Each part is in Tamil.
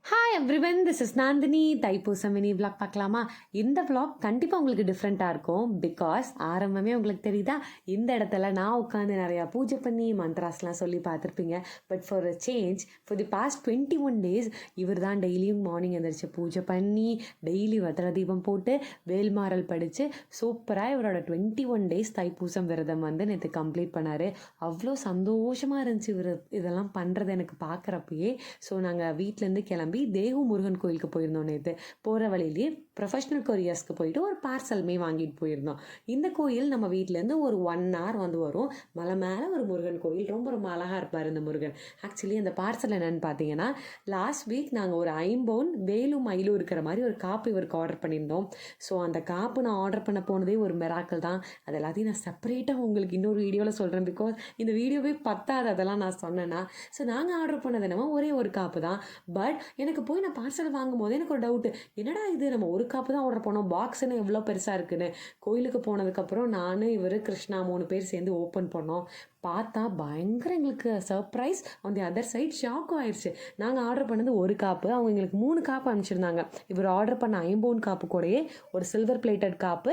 Hi everyone, this is Nandini. Thaipusam mini vlog பார்க்கலாமா? இந்த விளாக் கண்டிப்பாக உங்களுக்கு டிஃப்ரெண்ட்டாக இருக்கும். பிகாஸ் ஆரம்பமே உங்களுக்கு தெரியுதா, இந்த இடத்துல நான் உட்காந்து நிறையா பூஜை பண்ணி மந்த்ராஸ்லாம் சொல்லி பார்த்துருப்பீங்க. But for a change, for the past 21 days இவர் தான் டெய்லியும் மார்னிங் எழுந்திரிச்சு பூஜை பண்ணி டெய்லி வத்திர தீபம் போட்டு வேல்மாறல் படித்து சூப்பராக இவரோட 21 days தைப்பூசம் விரதம் வந்து நேற்று கம்ப்ளீட் பண்ணார். அவ்வளோ சந்தோஷமாக இருந்துச்சு இவர் இதெல்லாம் பண்ணுறது எனக்கு பார்க்குறப்பயே. ஸோ நாங்கள் வீட்டிலேருந்து கிளம்பி தேகு முருகன் கோயிலுக்கு போயிருந்தோம். நேற்று போகிற வழியிலேயே ப்ரொஃபஷ்னல் கொரியர்ஸ்க்கு போயிட்டு ஒரு பார்சல்மே வாங்கிட்டு போயிருந்தோம். இந்த கோயில் நம்ம வீட்டிலேருந்து ஒரு 1 hour வந்து வரும். மலை மேலே ஒரு முருகன் கோயில், ரொம்ப ரொம்ப அழகாக இருப்பார் இந்த முருகன். ஆக்சுவலி அந்த பார்சல் என்னென்னு பார்த்தீங்கன்னா, லாஸ்ட் வீக் நாங்கள் ஒரு 5 பவுன் வேலும் மயிலும் இருக்கிற மாதிரி ஒரு காப்பு இவருக்கு ஆர்டர் பண்ணியிருந்தோம். ஸோ அந்த காப்பு நான் ஆர்டர் பண்ண போனதே ஒரு மிராக்கிள் தான். அது எல்லாத்தையும் நான் செப்பரேட்டாக உங்களுக்கு இன்னொரு வீடியோவில் சொல்கிறேன். பிகாஸ் இந்த வீடியோவே பத்தாது அதெல்லாம் நான் சொன்னேன்னா. ஸோ நாங்கள் ஆர்டர் பண்ணது என்னமோ ஒரே ஒரு காப்பு தான். பட் எனக்கு போய் நான் பார்சல் வாங்கும் போது எனக்கு ஒரு டவுட்டு, என்னடா இது நம்ம ஒரு காப்பு தான் ஆர்டர் பண்ணோம், பாக்ஸ்ன்னு எவ்வளோ பெருசாக இருக்குன்னு. கோயிலுக்கு போனதுக்கப்புறம் நான் இவர் கிருஷ்ணா 3 பேர் சேர்ந்து ஓப்பன் பண்ணோம். பார்த்தா பயங்கர எங்களுக்கு surprise. On the other side ஷாக்கும் ஆயிடுச்சு. நாங்கள் ஆர்டர் பண்ணது ஒரு காப்பு, அவங்க எங்களுக்கு 3 காப்பு அனுப்பிச்சிருந்தாங்க. இவர் ஆர்டர் பண்ண 5 பவுன் காப்பு கூடயே ஒரு சில்வர் பிளேட்டட் காப்பு,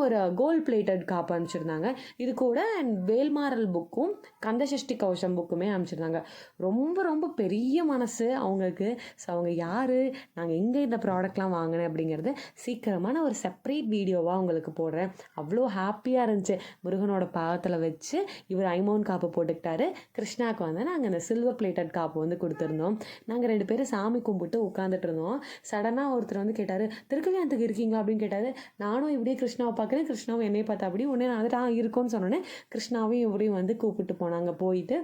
ஒரு கோல்ட் பிளேட்டட் காப்பு அனுப்பிச்சிருந்தாங்க. இது கூட வேல்மாறல் புக்கும் கந்தசஷ்டி கவசம் புக்குமே அனுப்பிச்சிருந்தாங்க. ரொம்ப ரொம்ப பெரிய மனசு அவங்களுக்கு. ஸோ அவங்க யார், நாங்கள் எங்கே இந்த ப்ராடக்ட்லாம் வாங்கினேன் அப்படிங்கிறது சீக்கிரமாக ஒரு செப்பரேட் வீடியோவாக உங்களுக்கு போடுறேன். அவ்வளோ ஹாப்பியாக இருந்துச்சு. முருகனோட பாகத்தில் வச்சு இவர் ஐமோன் காப்பு போட்டுக்கிட்டாரு. கிருஷ்ணாவுக்கு வந்து நாங்கள் இந்த சில்வர் பிளேட்டட் காப்பு வந்து கொடுத்துருந்தோம். நாங்கள் 2 பேரும் சாமி கும்பிட்டு உட்காந்துட்டு இருந்தோம். சடனாக ஒருத்தர் வந்து கேட்டார், திருக்கல்யாணத்துக்கு இருக்கீங்களா அப்படின்னு கேட்டார். நானும் இப்படியே கிருஷ்ணாவை பார்க்குறேன், கிருஷ்ணாவும் என்னை பார்த்தா அப்படி உடனே நான் வந்துட்டு இருக்கும்னு சொன்னோன்னே கிருஷ்ணாவையும் இவரையும் வந்து கூப்பிட்டு போனாங்க. போயிட்டு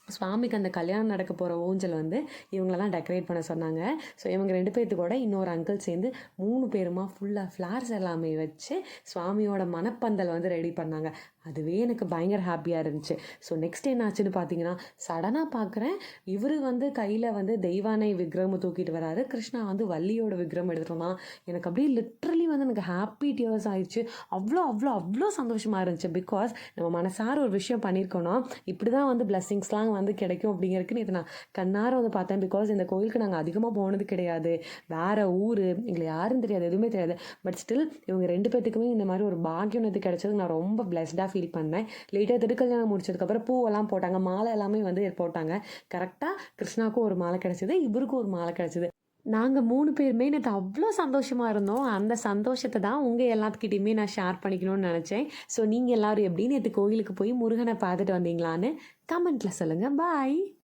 சுவாமிக்கு அந்த கல்யாணம் நடக்க போகிற ஊஞ்சல் வந்து இவங்களெல்லாம் டெக்கரேட் பண்ண சொன்னாங்க. ஸோ இவங்க 2 பேர்த்து கூட இன்னொரு அங்கிள் சேர்ந்து 3 பேருமா ஃபுல்லாக ஃப்ளார்ஸ் எல்லாமே வச்சு சுவாமியோட மனப்பந்தல் வந்து ரெடி பண்ணாங்க. அதுவே எனக்கு பயங்கர ஹாப்பியாக இருந்துச்சு. ஸோ நெக்ஸ்ட் என்ன ஆச்சுன்னு பார்த்தீங்கன்னா, சடனாக பார்க்குறேன் இவர் வந்து கையில் வந்து தெய்வானை விக்ரமம் தூக்கிட்டு வராரு, கிருஷ்ணா வந்து வள்ளியோட விக்ரம் எடுத்துகிட்டு வந்தான். எனக்கு அப்படியே லிட்ரலி வந்து எனக்கு ஹாப்பி டியர்ஸ் ஆயிடுச்சு. அவ்வளோ அவ்வளோ அவ்வளோ சந்தோஷமாக இருந்துச்சு. பிகாஸ் நம்ம மனசார ஒரு விஷயம் பண்ணியிருக்கோன்னா இப்படி தான் வந்து பிளெஸ்ஸிங்ஸ்லாம் வந்து கிடைக்கும் அப்படிங்கிறதுக்கு நேற்று நான் கண்ணார வந்து பார்த்தேன். பிகாஸ் இந்த கோயிலுக்கு நாங்கள் அதிகமாக போனது கிடையாது, வேறு ஊர், எங்களை யாரும் தெரியாது, எதுவுமே தெரியாது. பட் ஸ்டில் இவங்க 2 பேர்த்துக்குமே இந்த மாதிரி ஒரு பாக்கியம் இது கிடைச்சது நான் ரொம்ப பிளெஸ்டாக ஃபீல் பண்ணேன். லேட்டாக திருக்கல்யாணம் முடிச்சதுக்கப்புறம் பூவெல்லாம் போட்டாங்க, மாலை எல்லாமே வந்து போட்டாங்க. கரெக்டாக கிருஷ்ணாவுக்கும் ஒரு மாலை கிடைச்சிது, இவருக்கும் ஒரு மாலை கிடைச்சிது. நாங்கள் 3 பேருமே நேற்று அவ்வளோ சந்தோஷமாக இருந்தோம். அந்த சந்தோஷத்தை தான் உங்கள் எல்லாத்துக்கிட்டையுமே நான் ஷேர் பண்ணிக்கணும்னு நினச்சேன். ஸோ நீங்கள் எல்லோரும் எப்படி நேற்று கோயிலுக்கு போய் முருகனை பார்த்துட்டு வந்தீங்களான்னு கமெண்ட்டில் சொல்லுங்கள். பாய்.